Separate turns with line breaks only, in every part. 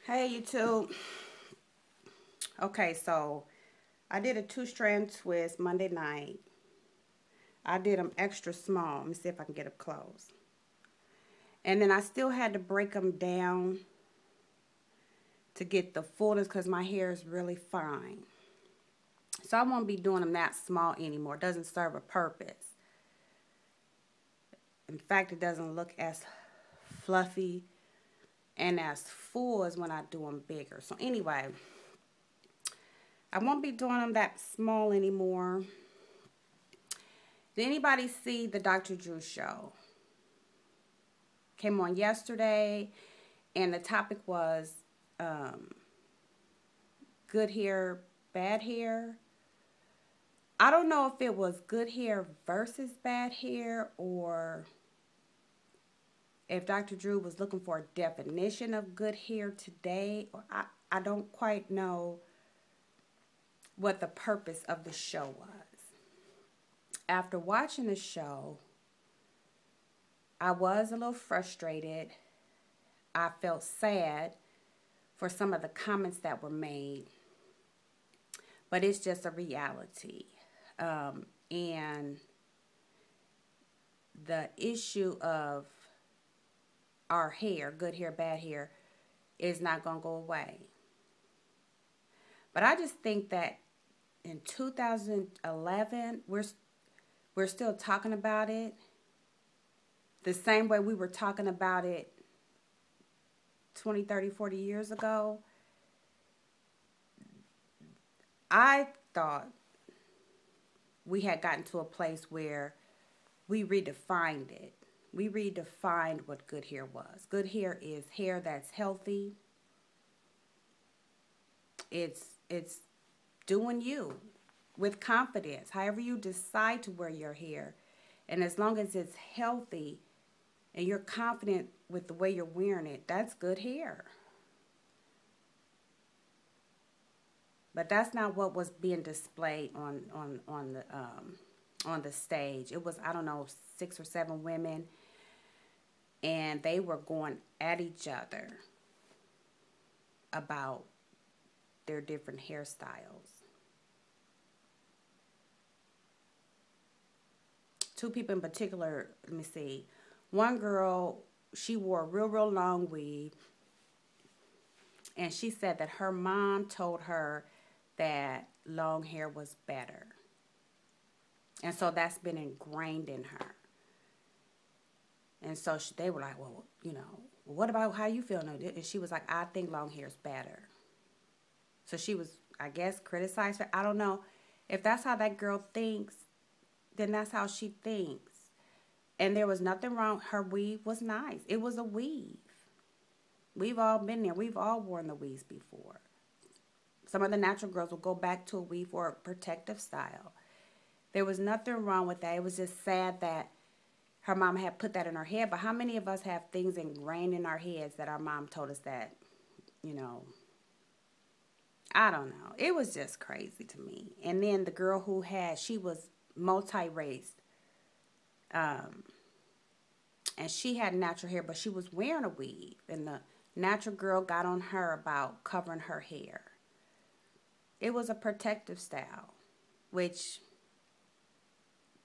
Hey YouTube. Okay, so I did a two-strand twist Monday night. I did them extra small. Let me see if I can get them close. And then I still had to break them down to get the fullness because my hair is really fine. So I won't be doing them that small anymore. It doesn't serve a purpose. In fact, it doesn't look as fluffy and as full as when I do them bigger. So anyway, I won't be doing them that small anymore. Did anybody see the Dr. Drew show? Came on yesterday, and the topic was good hair, bad hair. I don't know if it was good hair versus bad hair, or if Dr. Drew was looking for a definition of good hair today. I don't quite know what the purpose of the show was. After watching the show, I was a little frustrated. I felt sad for some of the comments that were made, but it's just a reality. And the issue of our hair, good hair, bad hair, is not going to go away. But I just think that in 2011, we're still talking about it the same way we were talking about it 20, 30, 40 years ago. I thought we had gotten to a place where we redefined it. We redefined what good hair was. Good hair is hair that's healthy. It's doing you with confidence, however you decide to wear your hair. And as long as it's healthy and you're confident with the way you're wearing it, that's good hair. But that's not what was being displayed on the stage. It was, I don't know, 6 or 7 women, and they were going at each other about their different hairstyles. 2 people in particular, let me see. One girl, she wore a real long weave, and she said that her mom told her that long hair was better. And so that's been ingrained in her. And so they were like, well, what about how you feel? And she was like, I think long hair is better. So she was, I guess, criticized her. I don't know. If that's how that girl thinks, then that's how she thinks. And there was nothing wrong. Her weave was nice. It was a weave. We've all been there. We've all worn the weaves before. Some of the natural girls will go back to a weave or a protective style. There was nothing wrong with that. It was just sad that her mom had put that in her head. But how many of us have things ingrained in our heads that our mom told us that, I don't know. It was just crazy to me. And then the girl she was multi-raced. And she had natural hair, but she was wearing a weave. And the natural girl got on her about covering her hair. It was a protective style, which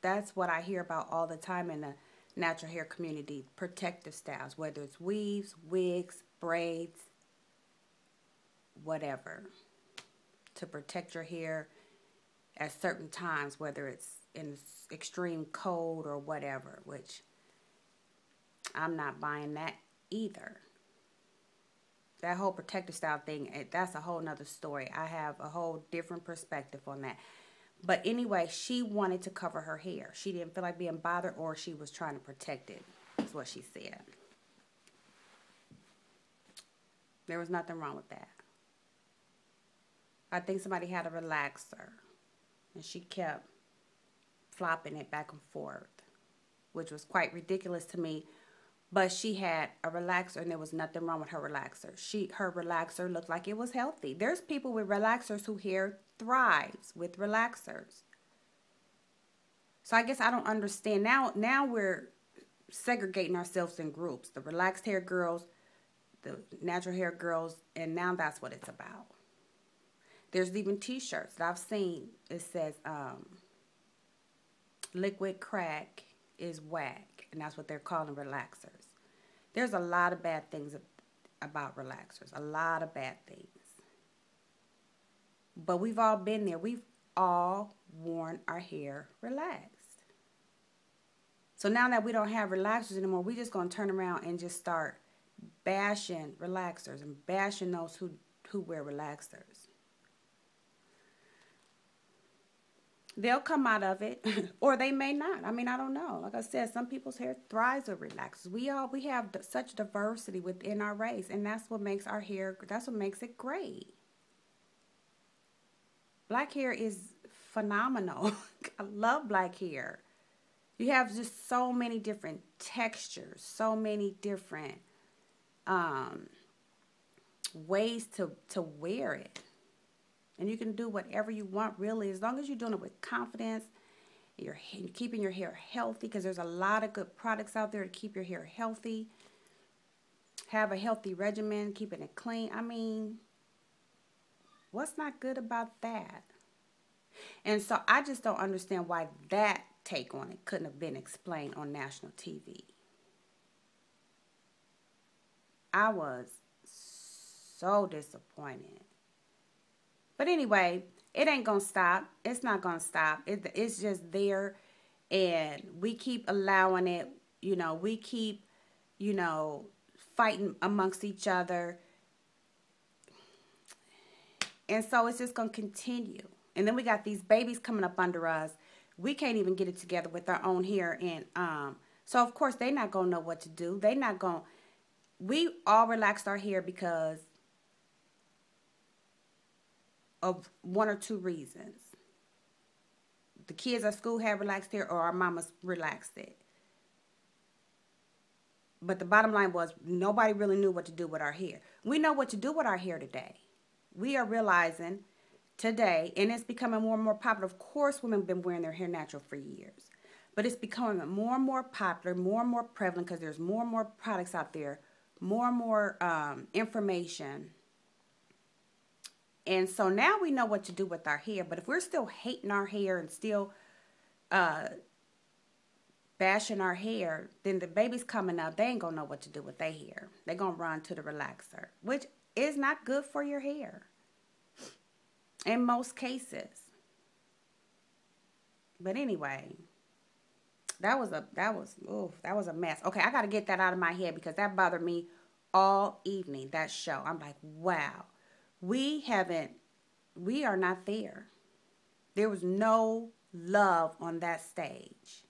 that's what I hear about all the time in the natural hair community. Protective styles, whether it's weaves, wigs, braids, whatever, to protect your hair at certain times, whether it's in extreme cold or whatever, which I'm not buying that either. That whole protective style thing, that's a whole nother story. I have a whole different perspective on that. But anyway, she wanted to cover her hair. She didn't feel like being bothered, or she was trying to protect it, is what she said. There was nothing wrong with that. I think somebody had a relaxer, and she kept flopping it back and forth, which was quite ridiculous to me. But she had a relaxer, and there was nothing wrong with her relaxer. Her relaxer looked like it was healthy. There's people with relaxers whose hair thrives with relaxers. So I guess I don't understand. Now we're segregating ourselves in groups. The relaxed hair girls, the natural hair girls, and now that's what it's about. There's even t-shirts that I've seen. It says liquid crack is whack, and that's what they're calling relaxers. There's a lot of bad things about relaxers, a lot of bad things. But we've all been there. We've all worn our hair relaxed. So now that we don't have relaxers anymore, we're just going to turn around and just start bashing relaxers and bashing those who wear relaxers. They'll come out of it, or they may not. I mean, I don't know. Like I said, some people's hair thrives with relaxers. We have such diversity within our race, and that's what makes our hair. That's what makes it great. Black hair is phenomenal. I love black hair. You have just so many different textures, so many different ways to wear it. And you can do whatever you want, really, as long as you're doing it with confidence. You're keeping your hair healthy, because there's a lot of good products out there to keep your hair healthy. Have a healthy regimen, keeping it clean. I mean, what's not good about that? And so I just don't understand why that take on it couldn't have been explained on national TV. I was so disappointed. But anyway, it ain't going to stop. It's not going to stop. It's just there, and we keep allowing it. You know, we keep, fighting amongst each other. And so it's just going to continue. And then we got these babies coming up under us. We can't even get it together with our own hair. And so, of course, they're not going to know what to do. They're not going. We all relaxed our hair because of one or two reasons. The kids at school had relaxed hair, or our mamas relaxed it. But the bottom line was nobody really knew what to do with our hair. We know what to do with our hair today. We are realizing today, and it's becoming more and more popular. Of course, women have been wearing their hair natural for years. But it's becoming more and more popular, more and more prevalent, because there's more and more products out there, more and more information. And so now we know what to do with our hair. But if we're still hating our hair and still bashing our hair, then the babies coming up, they ain't going to know what to do with their hair. They're going to run to the relaxer, which is not good for your hair in most cases. But anyway, that was a mess. Okay, I got to get that out of my head, because that bothered me all evening, that show. I'm like, wow. We are not there. There was no love on that stage.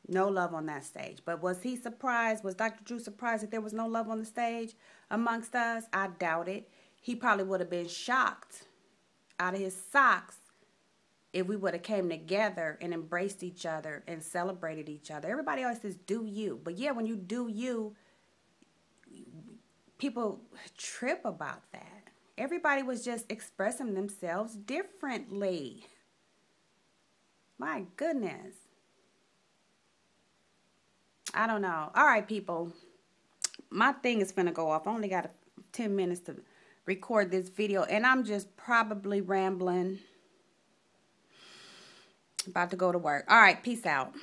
No love on that stage. But was he surprised? Was Dr. Drew surprised that there was no love on the stage amongst us? I doubt it. He probably would have been shocked out of his socks if we would have came together and embraced each other and celebrated each other. Everybody always says, do you. But yeah, when you do you, people trip about that. Everybody was just expressing themselves differently. My goodness. I don't know. All right, people. My thing is finna go off. I only got 10 minutes to record this video, and I'm just probably rambling. About to go to work. All right, peace out.